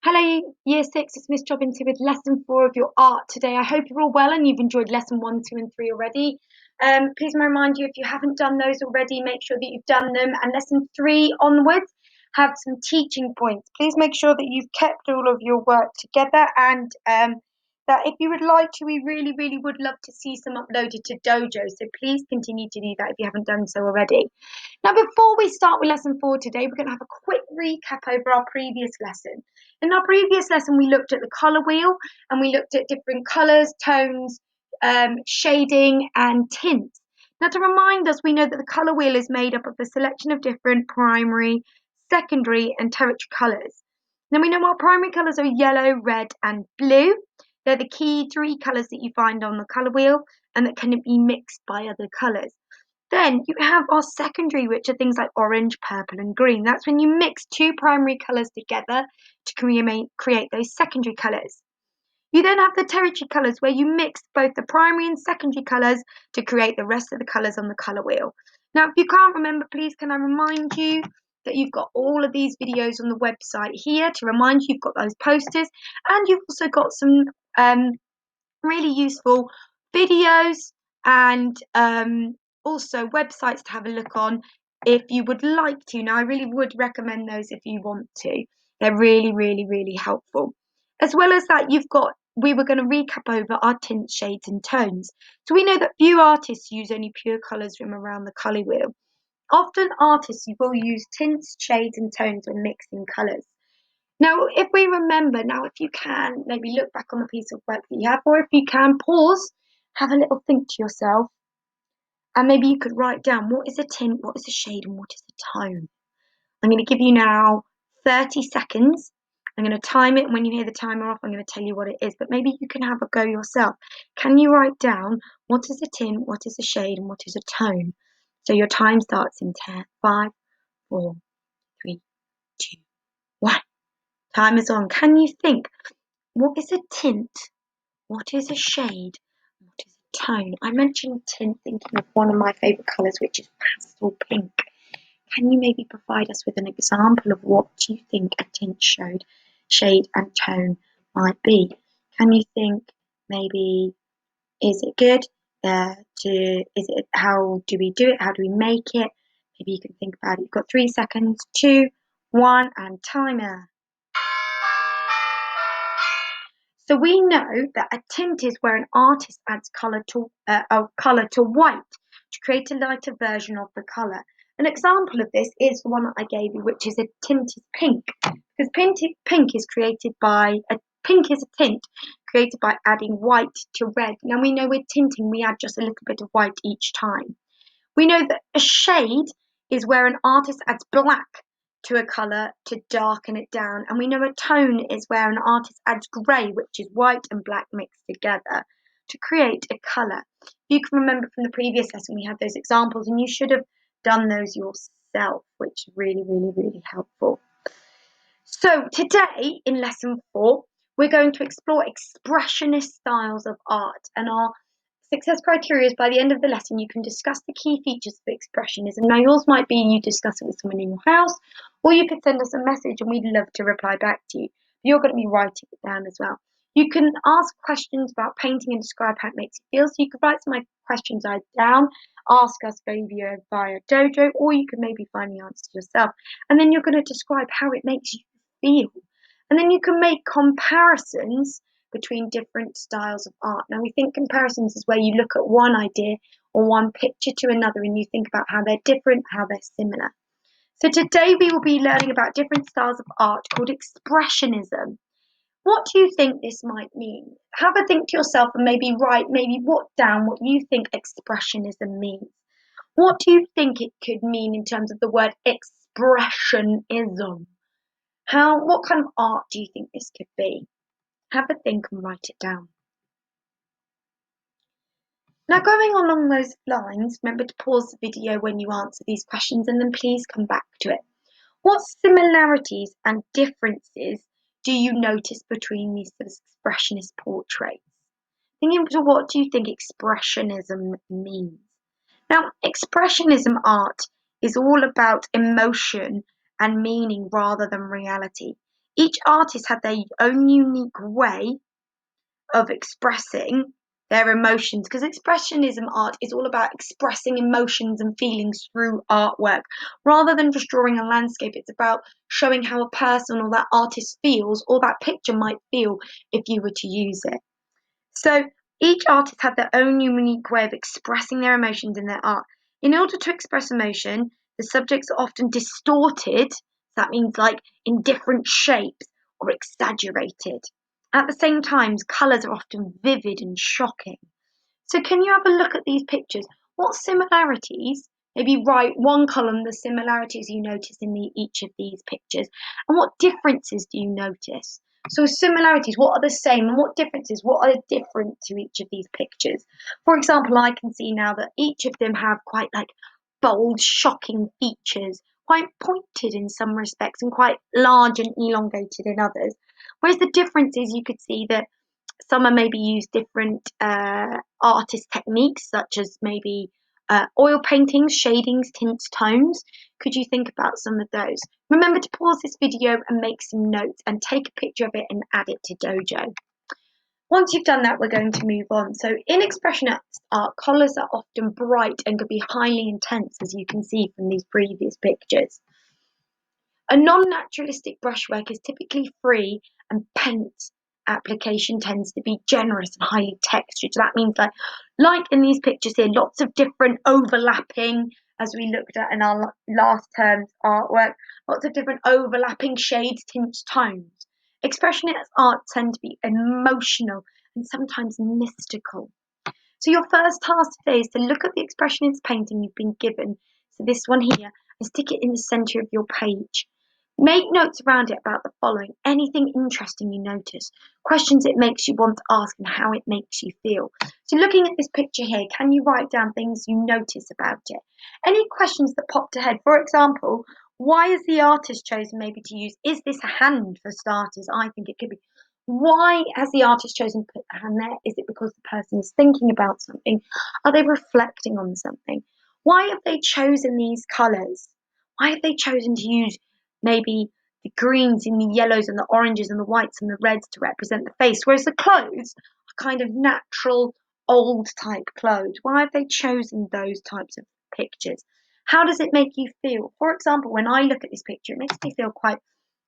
Hello, Year 6, it's Miss Jobbins here with Lesson 4 of your art today. I hope you're all well and you've enjoyed Lesson 1, 2 and 3 already. Please remind you, if you haven't done those already, make sure that you've done them. And Lesson 3 onwards have some teaching points. Please make sure that you've kept all of your work together and that if you would like to, we really, really would love to see some uploaded to Dojo. So please continue to do that if you haven't done so already. Now, before we start with Lesson 4 today, we're going to have a quick recap over our previous lesson. In our previous lesson, we looked at the colour wheel and we looked at different colours, tones, shading and tints. Now, to remind us, we know that the colour wheel is made up of a selection of different primary, secondary and tertiary colours. Now, we know our primary colours are yellow, red and blue. They're the key three colours that you find on the colour wheel and that can be mixed by other colours. Then you have our secondary, which are things like orange, purple and green. That's when you mix two primary colours together to create those secondary colours. You then have the tertiary colours where you mix both the primary and secondary colours to create the rest of the colours on the colour wheel. Now, if you can't remember, please can I remind you that you've got all of these videos on the website here to remind you you've got those posters and you've also got some really useful videos and also websites to have a look on if you would like to. Now, I really would recommend those if you want to. They're really, really, really helpful. As well as that, we were going to recap over our tints, shades and tones. So we know that few artists use only pure colours from around the colour wheel. Often artists will use tints, shades and tones when mixing colours. Now, if we remember, if you can, maybe look back on the piece of work that you have, or if you can, pause, have a little think to yourself, and maybe you could write down what is a tint, what is a shade, and what is a tone. I'm going to give you now 30 seconds. I'm going to time it, and when you hear the timer off, I'm going to tell you what it is, but maybe you can have a go yourself. Can you write down what is a tint, what is a shade, and what is a tone? So your time starts in 10, 5, 4, 3, 2, 1. Time is on. Can you think? What is a tint? What is a shade? What is a tone? I mentioned tint thinking of one of my favourite colours, which is pastel pink. Can you maybe provide us with an example of what you think a tint, shade and tone might be? Can you think maybe, is it good? How do we do it? How do we make it? Maybe you can think about it. You've got 3 seconds, 2, 1, and timer. So we know that a tint is where an artist adds colour to white to create a lighter version of the colour. An example of this is the one that I gave you, which is a tint is pink, because pink is pink is a tint created by adding white to red. Now we know with tinting we add just a little bit of white each time. We know that a shade is where an artist adds black to a colour to darken it down, and we know a tone is where an artist adds grey, which is white and black mixed together to create a colour. You can remember from the previous lesson we had those examples, and you should have done those yourself, which is really, really, really helpful. So today in lesson 4 we're going to explore expressionist styles of art, and our success criteria is by the end of the lesson you can discuss the key features of expressionism. Now yours might be you discuss it with someone in your house, or you could send us a message and we'd love to reply back to you. You're going to be writing it down as well. You can ask questions about painting and describe how it makes you feel. So you could write some of my questions down, ask us maybe via Dojo, or you can maybe find the answers yourself. And then you're going to describe how it makes you feel. And then you can make comparisons between different styles of art. Now we think comparisons is where you look at one idea or one picture to another and you think about how they're different, how they're similar. So today we will be learning about different styles of art called expressionism. What do you think this might mean? Have a think to yourself and maybe down what you think expressionism means. What do you think it could mean in terms of the word expressionism? What kind of art do you think this could be? Have a think and write it down. Now, going along those lines, remember to pause the video when you answer these questions and then please come back to it. What similarities and differences do you notice between these expressionist portraits? Thinking to what do you think expressionism means? Now, expressionism art is all about emotion and meaning rather than reality. Each artist had their own unique way of expressing their emotions, because expressionism art is all about expressing emotions and feelings through artwork. Rather than just drawing a landscape, it's about showing how a person or that artist feels, or that picture might feel if you were to use it. So each artist had their own unique way of expressing their emotions in their art. In order to express emotion, the subjects are often distorted, that means like in different shapes, or exaggerated. At the same time, colours are often vivid and shocking. So can you have a look at these pictures? What similarities, maybe write one column, the similarities you notice in each of these pictures, and what differences do you notice? So similarities, what are the same, and what differences, what are different to each of these pictures? For example, I can see now that each of them have quite like bold, shocking features, quite pointed in some respects and quite large and elongated in others. Whereas the difference is you could see that some are maybe use different artist techniques, such as maybe oil paintings, shadings, tints, tones. Could you think about some of those? Remember to pause this video and make some notes and take a picture of it and add it to Dojo. Once you've done that, we're going to move on. So in expressionist art, colours are often bright and can be highly intense, as you can see from these previous pictures. A non-naturalistic brushwork is typically free, and paint application tends to be generous and highly textured. So that means like in these pictures here, lots of different overlapping, as we looked at in our last term's artwork, lots of different overlapping shades, tints, tones. Expressionist art tend to be emotional and sometimes mystical. So your first task today is to look at the expressionist painting you've been given, so this one here, and stick it in the centre of your page. Make notes around it about the following: anything interesting you notice, questions it makes you want to ask, and how it makes you feel. So looking at this picture here, can you write down things you notice about it? Any questions that popped ahead? For example, why has the artist chosen maybe to use, is this a hand for starters? I think it could be. Why has the artist chosen to put the hand there? Is it because the person is thinking about something? Are they reflecting on something? Why have they chosen these colours? Why have they chosen to use maybe the greens and the yellows and the oranges and the whites and the reds to represent the face, whereas the clothes are kind of natural, old type clothes? Why have they chosen those types of pictures? How does it make you feel? For example, when I look at this picture, it makes me feel quite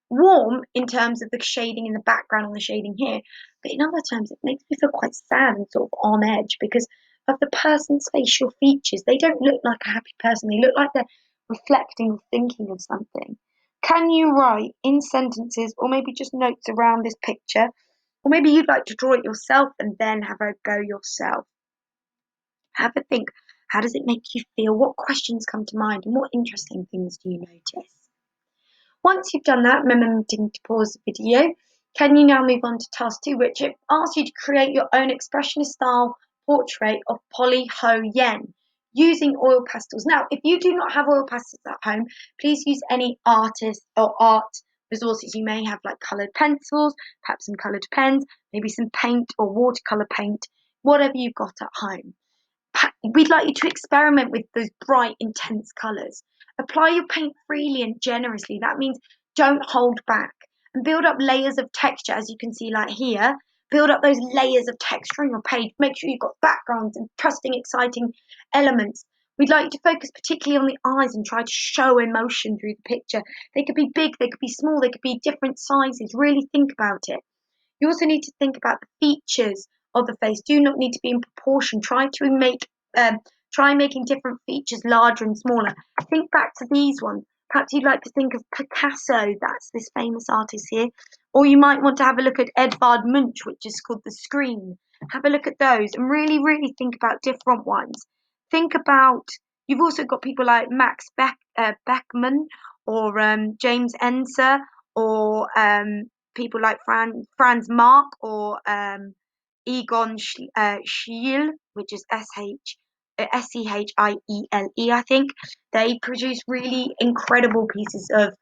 warm in terms of the shading in the background and the shading here, but in other terms, it makes me feel quite sad and sort of on edge because of the person's facial features. They don't look like a happy person, they look like they're reflecting or thinking of something. Can you write in sentences or maybe just notes around this picture? Or maybe you'd like to draw it yourself and then have a go yourself. Have a think. How does it make you feel? What questions come to mind? And what interesting things do you notice? Once you've done that, remembering to pause the video, can you now move on to task 2, which it asks you to create your own expressionist style portrait of Polly Ho Yen using oil pastels. Now, if you do not have oil pastels at home, please use any artist or art resources you may have, like coloured pencils, perhaps some coloured pens, maybe some paint or watercolour paint, whatever you've got at home. We'd like you to experiment with those bright, intense colours. Apply your paint freely and generously. That means don't hold back. And build up layers of texture, as you can see like here. Build up those layers of texture on your page. Make sure you've got backgrounds and trusting, exciting elements. We'd like you to focus particularly on the eyes and try to show emotion through the picture. They could be big, they could be small, they could be different sizes. Really think about it. You also need to think about the features of the face. Do not need to be in proportion. Try making different features larger and smaller. Think back to these ones. Perhaps you'd like to think of Picasso, that's this famous artist here. Or you might want to have a look at Edvard Munch, which is called The Screen. Have a look at those and really, really think about different ones. Think about, you've also got people like Max Beckmann or James Ensor or people like Franz Marc or Egon Schiele, which is Scheile, I think. They produce really incredible pieces of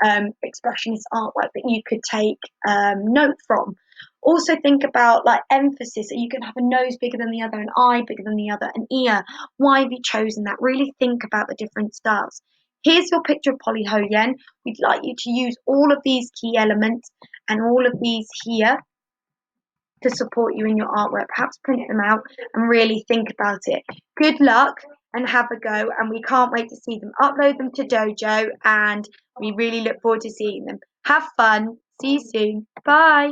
expressionist artwork that you could take note from. Also think about like emphasis. So you can have a nose bigger than the other, an eye bigger than the other, an ear. Why have you chosen that? Really think about the different styles. Here's your picture of Polly Ho Yen. We'd like you to use all of these key elements and all of these here to support you in your artwork. Perhaps print them out and really think about it. Good luck and have a go, and we can't wait to see them. Upload them to Dojo, and we really look forward to seeing them. Have fun. See you soon. Bye.